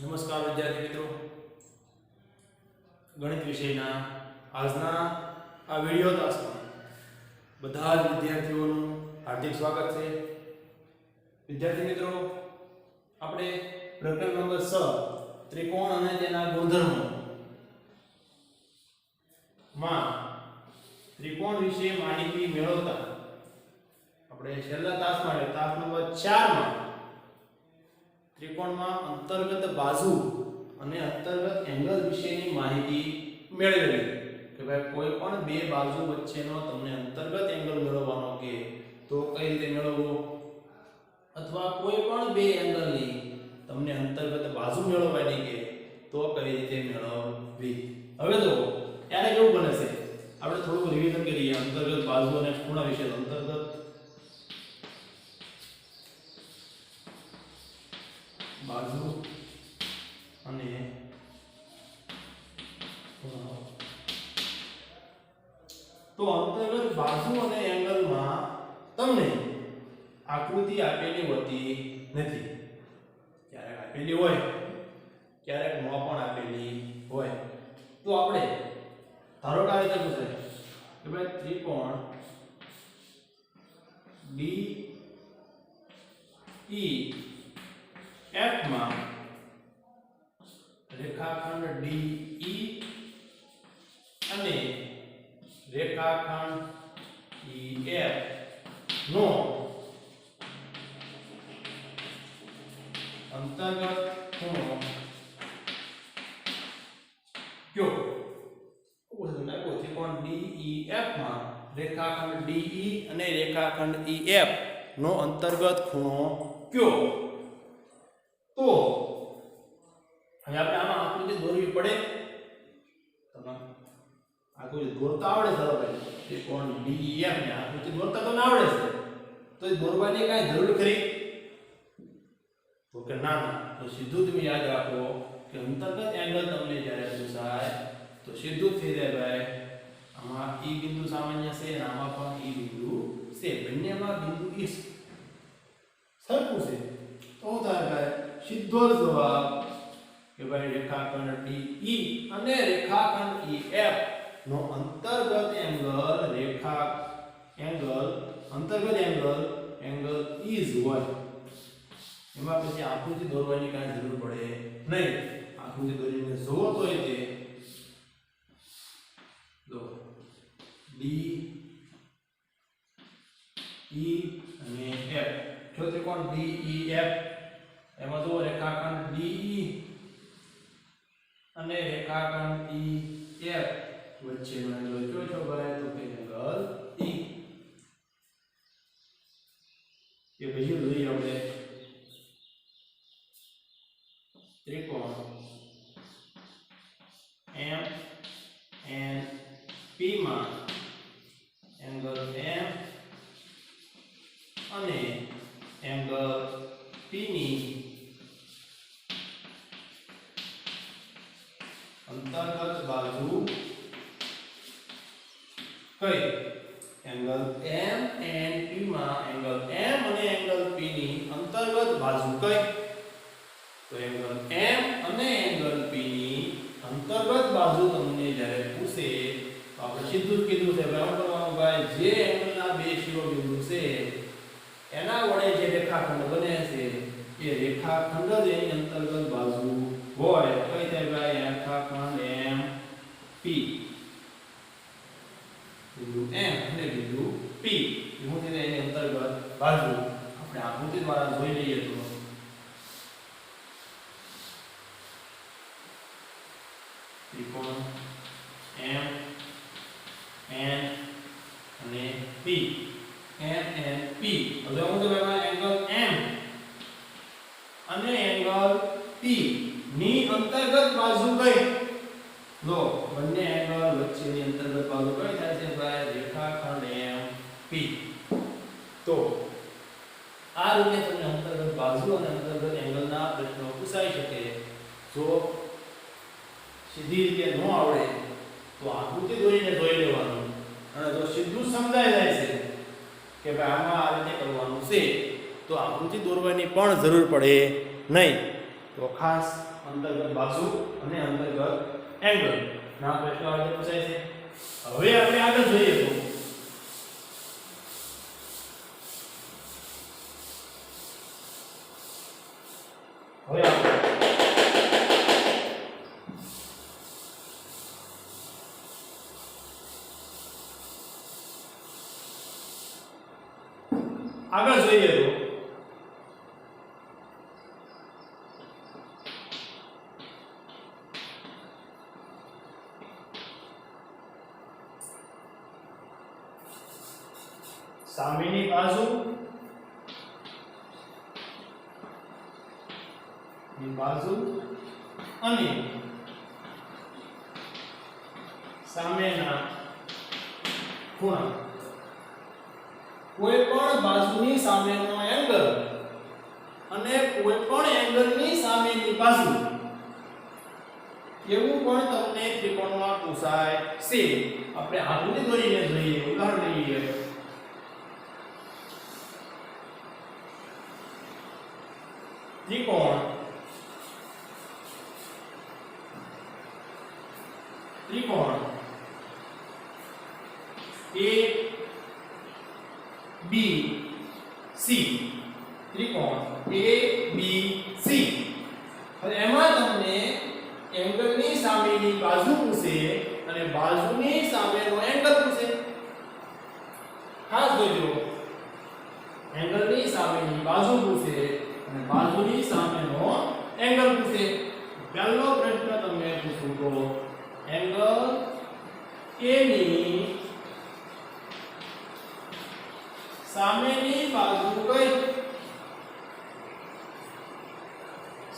નમસ્કાર વિદ્યાર્થી મિત્રો, ગણિત વિષયના આજના આ વિડિયો ક્લાસમાં બધા જ વિદ્યાર્થીઓનું હાર્દિક સ્વાગત છે. વિદ્યાર્થી મિત્રો, આપણે પ્રકરણ નંબર 6 ત્રિકોણ અને તેના ગુણધર્મો માં ત્રિકોણ વિશે માહિતી મેળવતા આપણે છેલ્લા તાસમાં તાસ નંબર 4 માં ત્રિકોણમાં અંતર્ગત બાજુ અને અંતર્ગત એંગલ વિશેની માહિતી મેળવેલી કે ભાઈ કોઈ પણ બે બાજુ વચ્ચેનો તમને અંતર્ગત એંગલ મેળવવાનો કે તો કઈ રીતે મેળવવો, અથવા કોઈ પણ બે એંગલની તમને અંતર્ગત બાજુ મેળવવાની કે તો કઈ રીતે મેળવવી. હવે તો ત્યારે કેવું બને છે, આપણે થોડું રિવિઝન કરીએ અંતર્ગત બાજુ અને ખૂણા વિશે. અંતર્ગત બાજુ અને ખૂણાઓ. તો અંતર્ગત બાજુ અને એંગલમાં તમને આકૃતિ આપેલી હોતી નથી. ક્યારેક આપેલી હોય, ક્યારેક ન પણ આપેલી હોય. તો આપણે ધારો કે આ રીતે પૂછે કે ભાઈ ત્રિકોણ DEF માં રેખાખંડ DE અને રેખાખંડ EF નો અંતર્ગત ખૂણો કયો? ત્રિકોણ DEF માં રેખાખંડ DE અને રેખાખંડ EF નો અંતર્ગત ખૂણો કયો? તો હવે આપણે આમાં આકૃતિ દોરવી પડે. તમને આકૃતિ દોરતા આવડે છે? ભાઈ ત્રિકોણ DEF ને આકૃતિ દોરતા તમને આવડે છે, તો એ દોરવાની કાંઈ જરૂર ખરી? તો કે ના. તો સીધું તમે યાદ રાખો કે અંતર્ગત એંગલ તમને જ્યારે પૂછાય તો સીધું થઈ જાય ભાઈ આમાં E બિંદુ સામાન્ય છે અને આમાં પણ E બિંદુ છે. બંનેમાં બિંદુ E સરખું છે તો થાય ભાઈ સીધો જવાબ કે ભાઈ રેખાખંડ DE અને રેખાખંડ EF નો અંતર્ગત એંગલ એંગલ E જ હોય. એમાં પછી આકૃતિ દોરવાની કાંઈ જરૂર પડે નહીં. આકૃતિ દોરીને જોવો તો એ તે જો DE અને F જો ત્રિકોણ DEF એમાં જો રેખાખંડ DE અને રેખાખંડ EF વચ્ચેનો એંગલ કયો છો ભાઈ? તો કે એંગલ E. એ પછી જોઈએ આપણે ત્રિકોણ MNP માં એંગલ M અને એંગલ P ની અંતર્ગત બાજુ કઈ? એંગલ MNP માં એંગલ M અને એંગલ P ની અંતર્ગત બાજુ કઈ? તો એંગલ M અને એંગલ P ની અંતર્ગત બાજુ તમને જ્યારે પૂછે તો આપણે સીધું જ કીધું છે બરાબર કરવાનું ભાઈ. જે એંગલના બે શિરોબિંદુ છે એના વડે જે રેખાખંડ બને છે એ રેખાખંડ જ એની અંતર્ગત બાજુ હોય. કઈ થાય ભાઈ? રેખાખંડ MP બિંદુ M અને બિંદુ P એવું છે એની અંતર્ગત બાજુ. આપણે આકૃતિ દ્વારા જોઈ લઈએ તો ત્રિકોણ MN અને P MNP. હવે હું તમને એંગલ M અને એંગલ P ની અંતર્ગત બાજુ કઈ? લો બંને એંગલ વચ્ચેની અંતર્ગત બાજુ કઈ થાય છે ભાઈ? રેખાખંડ MP. તો આ રીતે તમને અંતર્ગત બાજુ અને અંતર્ગત એંગલના પ્રશ્નો પૂછાઈ શકે. જો સીધી રીતે ન આવડે તો આકૃતિ દોરીને જોઈ લેવાનું, અને જો સીધું સમજાઈ જાય છે કે ભાઈ આમાં આ રીતે કરવાનું છે તો આકૃતિ દોરવાની પણ જરૂર પડે નહીં. તો ખાસ અંતર્ગત બાજુ અને અંતર્ગત એંગલ ના પ્રશ્નો આ રીતે પૂછાય છે. હવે આપણે આગળ જોઈએ તો હવે આપણે આગળ જોઈએ તો સામેની બાજુ અને સામેના ખૂણા કોઈ પણ બાજુની સામેનો એંગલ અને કોઈ પણ એંગલની સામેની બાજુ એવું પણ તમને ત્રિકોણમાં પૂછાય છે. આપણે આકૃતિ દોરીને જોઈએ, ઉદાહરણ લઈએ. ત્રિકોણ A B C ત્રિકોણ A B C. હવે એમાં તમને એંગલની સામેની બાજુ પૂછે અને બાજુની સામેનો એંગલ પૂછે. ખાસ જોજો, એંગલની સામેની બાજુ પૂછે અને બાજુની સામેનો એંગલ પૂછે. પહેલો પ્રશ્ન તમને પૂછું તો એંગલ A ની સામેની બાજુ કઈ?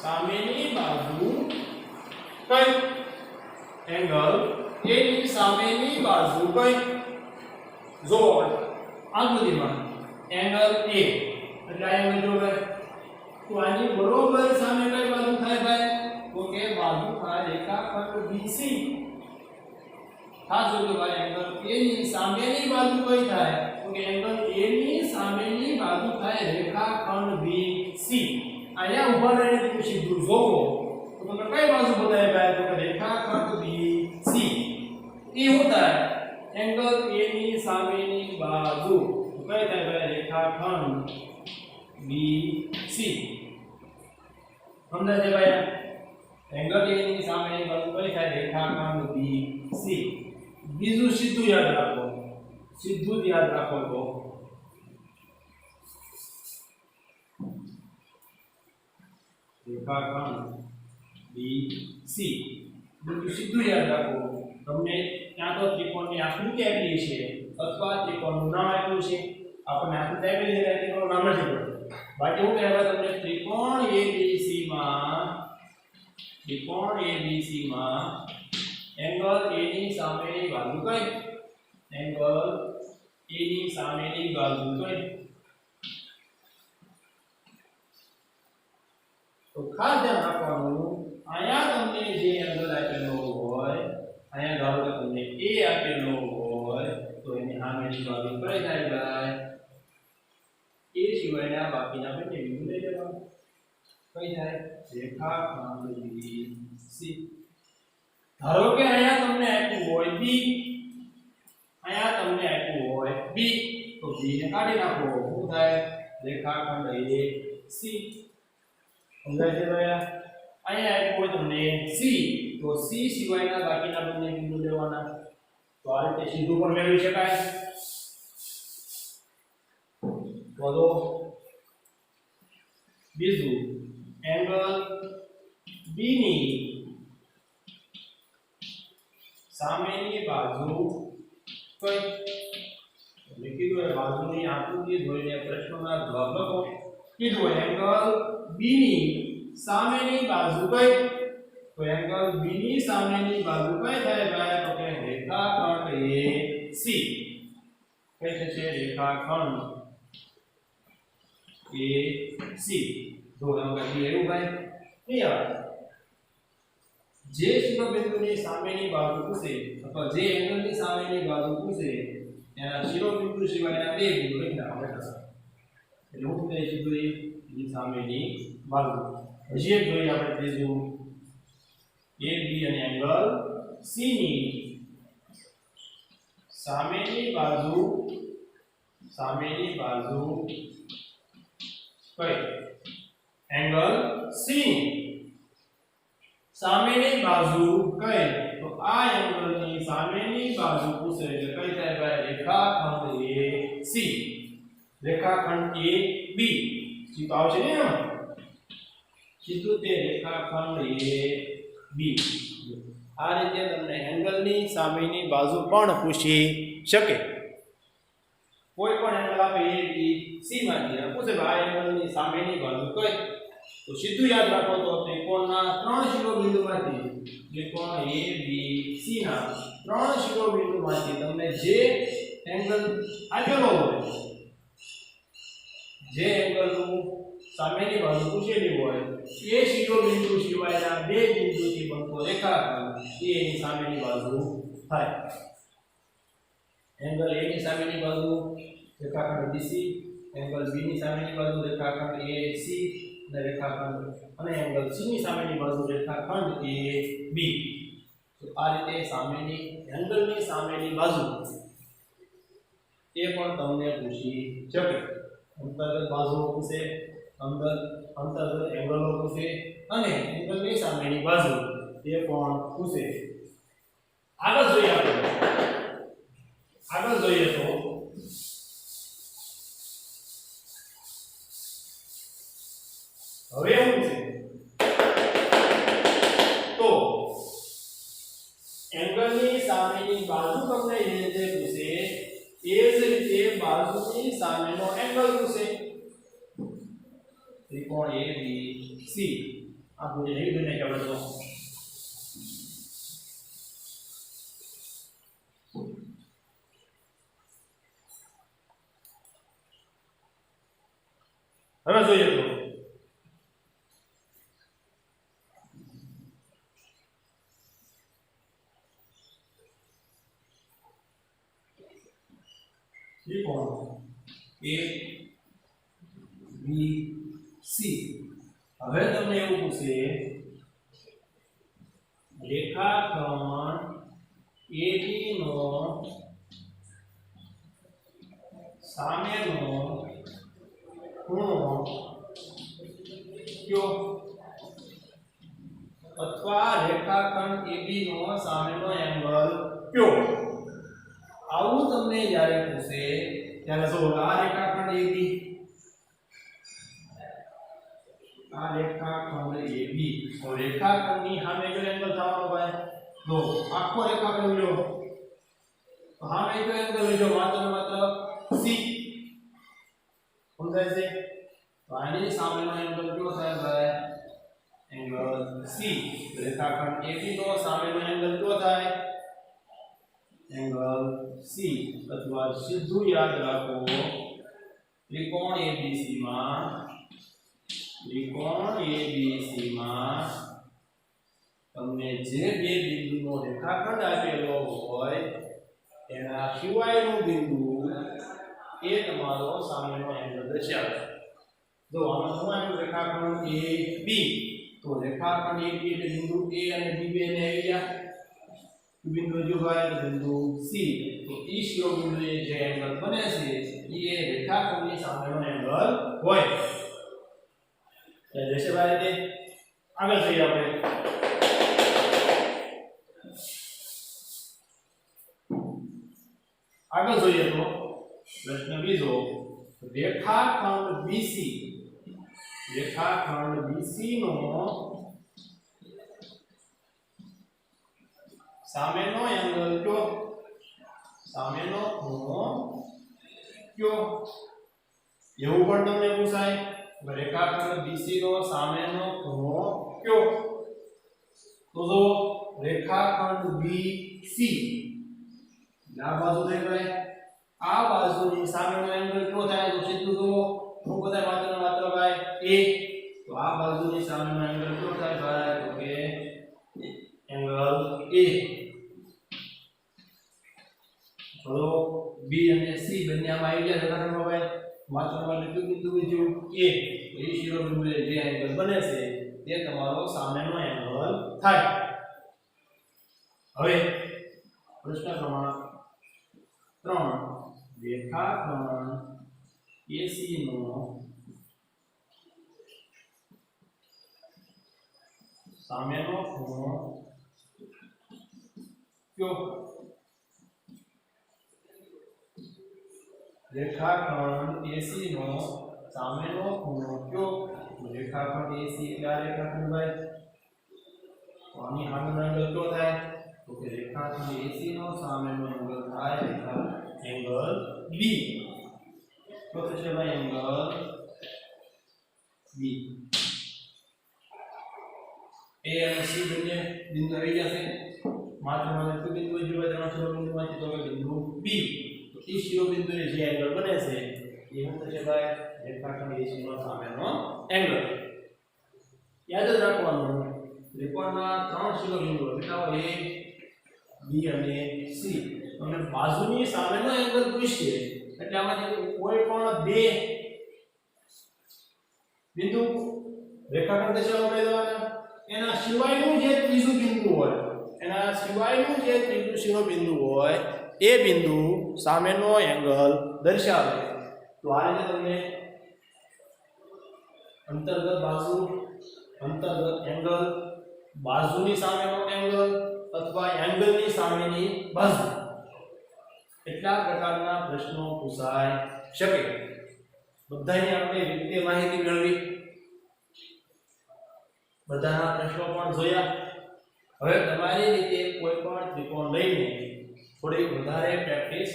સામેની બાજુ કઈ? એંગલ A ની સામેની બાજુ કઈ? જો આકૃતિમાં એંગલ A એટલે આ એંગલ જો ભાઈ, તો આની બરોબર સામે કઈ બાજુ થાય ભાઈ? તો કે બાજુ થાય રેખાખંડ BC. ખાસ જોજો ભાઈ, એંગલ A ની સામેની બાજુ કઈ થાય? તો કે એંગલ A ની સામેની બાજુ થાય રેખાખંડ BC. અહીંયા ઊભા રહીને તમે સીધું જોવો તો તમને કઈ બાજુ બતાવે ભાઈ? તો કે રેખાખંડ BC. એ શું થાય? એંગલ A ની સામેની બાજુ કઈ થાય ભાઈ? રેખાખંડ BC. સમજાય છે ભાઈ? એંગલ A ની સામેની બાજુ કઈ થાય? રેખાખંડ BC. બીજું સીધું યાદ રાખો, સીધું જ યાદ રાખો. તો રેખાખંડ BC બીજું સીધું યાદ રાખો. તમને ત્યાં તો ત્રિકોણની આકૃતિ આપેલી છે અથવા ત્રિકોણનું નામ આપ્યું છે. આપણને આકૃતિ આપેલી છે, ત્રિકોણનું નામ નથી પડતું. બાકી હું કહેવાય તમને ત્રિકોણ ABC માં એંગલ A ની સામેની બાજુ કઈ? એંગલ A ની સામેની બાજુ કઈ? તો ખાસ ધ્યાન રાખવાનું, અહીંયા તમને જે એંગલ આપેલો હોય, અહીંયા ધારો કે તમને A આપેલો હોય તો એની સામેની બાજુ કઈ થાય ભાઈ? A સિવાયના બાકીના બંને બિંદુ લઈ લેવાનું. કઈ થાય? રેખાખંડ BC. ધારો કે અહીંયા તમને આપ્યું હોય B, અહીંયા તમને આપ્યું હોય B, તો B ને કાઢી નાખો. શું થાય? રેખાખંડ AC. સમજાય છે ભાઈ? અહીંયા આપ્યું હોય તમને C, તો C સિવાયના બાકીના બંને બિંદુ લેવાના. તો આ રીતે સીધું પણ મેળવી શકાય. બોલો બીજું, એંગલ B ની સામેની બાજુ કઈ? કીધું હોય બાજુની આકૃતિ જોઈને પ્રશ્નોના જવાબ લખો. કીધું હોય એંગલ B ની સામેની બાજુ કઈ? તો એંગલ B ની સામેની બાજુ કઈ થાય ભાઈ? તો કે રેખાખંડ AC. કઈ થશે? રેખાખંડ AC. જો તમે કઈ એવું ભાઈ ક્લિયર? જે શિરોબિંદુની સામેની બાજુ પૂછે અથવા જે એંગલની સામેની બાજુ પૂછે એના શિરોબિંદુ સિવાયના બે બિંદુ લખી નાખો. એટલે હું કહી શકું એની સામેની બાજુ. હજી એક જોઈએ આપણે ત્રીજું, AB અને એંગલ C ની સામેની બાજુ કઈ એંગલ C ની સામેની બાજુ કઈ તો આ એંગલની સામેની બાજુ પૂછે એટલે કઈ થાય ભાઈ રેખાખંડ AC રેખાખંડ AB સીધું આવશે ને સીધું તે રેખાખંડ AB આ રીતે તમને એંગલની સામેની બાજુ પણ પૂછી શકે કોઈ પણ એંગલ આપે A B C માંથી પૂછે ભાઈ એંગલની સામેની બાજુ કઈ તો સીધું યાદ રાખો તો ત્રિકોણના 3 શિરોબિંદુમાંથી ત્રિકોણ A B C ના 3 શિરોબિંદુમાંથી તમને જે એંગલ આપેલો હોય જે એંગલનું સામેની બાજુ પૂછેલી હોય એ શિરોબિંદુ સિવાયના બે બિંદુથી બનતો રેખાખંડ એ એની સામેની બાજુ થાય એંગલ A ની સામેની બાજુ રેખાખંડ BC એંગલ B ની સામેની બાજુ રેખાખંડ AC અને રેખાખંડ અને એંગલ C ની સામેની બાજુ રેખાખંડ AB તો આ રીતે સામેની એંગલની સામેની બાજુ એ પણ તમને પૂછી શકે અંતર્ગત બાજુઓ પૂછે અંતર્ગત એંગલો પૂછે અને એંગલની સામેની બાજુ એ પણ પૂછે આગળ જોઈએ તો હવે શું છે તો એંગલની સામેની બાજુ તમને જે પૂછે એ જ રીતે બાજુની સામેનો એંગલ પૂછે ત્રિકોણ ABC આપણે લઈ દઈને કે આપણે હવે જોઈએ તો त्रिकोण ABC હવે તમને એવું પૂછે રેખાખંડ AB નો સામેનો ખૂણો કયો અથવા રેખાખંડ AB નો સામેનો એંગલ કયો આવું તમને જ્યારે પૂછે ત્યારે જો આ રેખાખંડ AB તો રેખાખંડની સામે કયો એંગલ થવાનો ભાઈ જો આખો રેખાખંડ લ્યો તો સામે કયો એંગલ લીધો માત્ર C સમજાય છે તો આની સામેનો એંગલ કયો થાય ભાઈ એંગલ C રેખાખંડ AB નો સામેનો એંગલ કયો થાય એંગલ C અથવા સીધું યાદ રાખો ત્રિકોણ ABC માં તમને જે બે બિંદુનો રેખાખંડ આપેલો હોય તેના સિવાયનું બિંદુ એ તમારો સામેનો એંગલ દર્શાવે જો આમાં શું આવ્યું રેખાખંડ AB તો રેખાખંડ AB એટલે બિંદુ A અને B બે ને આવી ગયા બિંદુ જો હોય તો બિંદુ C તો એ શિરોબિંદુ જે એંગલ બને છે એ રેખાખંડની સામેનો એંગલ હોય જैसे बारे दे આગળ જઈએ આપણે આગળ જોઈએ તો પ્રશ્ન બીજો રેખાખંડ BC નો સામેનો એંગલ કયો સામેનો ખૂણો કયો એવું પણ તમને પૂછાય રેખાખંડ BC નો સામેનો ખૂણો કયો તો જો રેખાખંડ BC આ બાજુ થઈ ગઈ આ બાજુની સામેનો એંગલ કયો થાય તો સીધું જો હું બધા માત્ર ભાઈ A તો આ બાજુની સામેનો એંગલ કયો થાય ભાઈ તો કે એંગલ A તો B અને C બંને આમાં આવી ગયા રેખાખંડમાં ભાઈ માત્ર બિંદુ બીજું A એ શિરોબિંદુ જે એંગલ બને છે તે તમારો સામેનો એંગલ થાય હવે પ્રશ્ન ક્રમાંક 3 રેખાખંડ AC નો સામેનો ખૂણો કયો? રેખાખંડ AC નો સામેનો ખૂણો કયો? રેખાખંડ AC એટલે આ રેખાખંડ ભાઈ, તો આની સામેનો એંગલ કયો થાય? તો કે રેખાખંડ AC નો સામેનો એંગલ થાય એંગલ B. તો થશે ભાઈ એંગલ B. A અને C બંને બિંદુ આવી જશે. માત્ર મને કયું બિંદુ જોવા ત્રણ શિરોબિંદુમાંથી તો બિંદુ B. તો એ શિરોબિંદુને જે એંગલ બને છે એ શું થશે ભાઈ? રેખાખંડ AC નો સામેનો એંગલ. યાદ જ રાખવાનું ત્રિકોણના ત્રણ શિરોબિંદુઓ કેટલા હોય? A, B અને C. તમને બાજુની સામેનો એંગલ પૂછશે એટલે આમાંથી કોઈ પણ બે બિંદુ રેખાખંડ દર્શાવવા દેવાના. એના સિવાયનું જે ત્રીજું બિંદુ હોય, એના સિવાયનું જે ત્રીજું શિરોબિંદુ હોય એ બિંદુ સામેનો એંગલ દર્શાવે. તો આ રીતે તમને અંતર્ગત બાજુ, અંતર્ગત એંગલ, બાજુની સામેનો એંગલ અથવા એંગલની સામેની બાજુ એટલા પ્રકારના પ્રશ્નો પૂછાઈ શકે. બધાની આપણે રીતે માહિતી મેળવી, બધાના પ્રશ્નો પણ જોયા. હવે તમારી રીતે કોઈ પણ ત્રિકોણ લઈને થોડી વધારે પ્રેક્ટિસ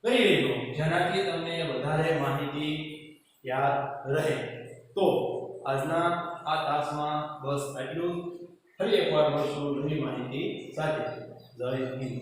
કરી લેજો જેનાથી તમને વધારે માહિતી યાદ રહે. તો આજના આ તાસમાં બસ આટલું. ફરી એકવાર મળશું નવી માહિતી સાથે. જય હિન્દ.